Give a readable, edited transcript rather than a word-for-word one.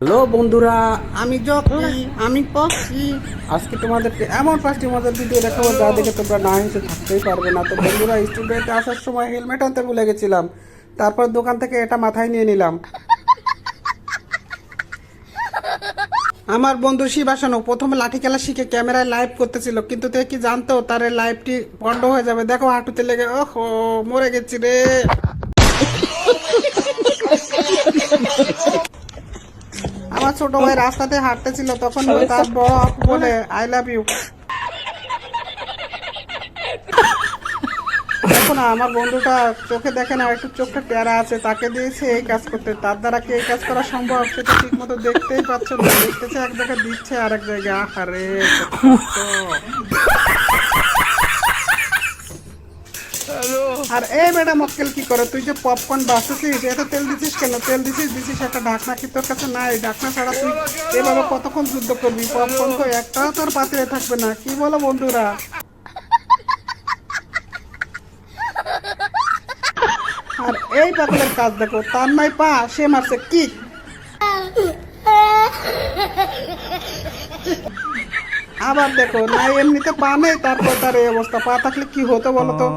Hello বন্ধুরা, আমি jockey, আমি পক্ষী। আজকে তোমাদেরকে এমন 5টি মজার ভিডিও দেখাবো যা দেখে তোমরা না হেসে থাকতেই পারবে না। তো বন্ধুরা, স্টুডিওতে আসার সময় হেলমেট আনতে ভুলে গেছিলাম। তারপর দোকান থেকে এটা মাথায় নিয়ে নিলাম। আমার বন্ধু শিবাসানো প্রথমে লাঠি খেলা শিখে ক্যামেরায় লাইভ করতেছিল, কিন্তু তে কি জানতো তার এই লাইভটি বন্ধ হয়ে যাবে। দেখো হাঁটুতে লেগে ওহো মরে গেছি রে। আমার ছোট ভাই রাস্তাতে হাঁটতেছিল, তখন তার বড় আপু বলে আই লাভ ইউ। দেখো না, আমার বন্ধুটা চোখে দেখে না, একটু চোখটা টেরা আছে, তাকে দিয়েছে এই কাজ করতে। তার দ্বারা কি এই কাজ করা সম্ভব সেটা ঠিক মতো দেখতেই পাচ্ছ না। দেখতেছে এক জায়গায়, দিচ্ছে আরেক জায়গায়। আহারে আর এই বেটা মক্কেল কি করে, তুই যে পপকর্ন বাসছিস, এত তেল দিছিস কেন? তেল দিছিস একটা ঢাকনা কি তোর কাছে নাই? ঢাকনা ছাড়া তুই এভাবে কতক্ষণ যুদ্ধ করবি? পপকর্ন তো একটাও তোর পাত্রে থাকবে না। কি বলো বন্ধুরা? আর এই পাগলের কাজ দেখো, তার নাই পা, সে মারছে কি। আবার দেখো না, এমনিতে পা নেই, তারপর তার এই অবস্থা। পা থাকলে কি হতো বলো তো?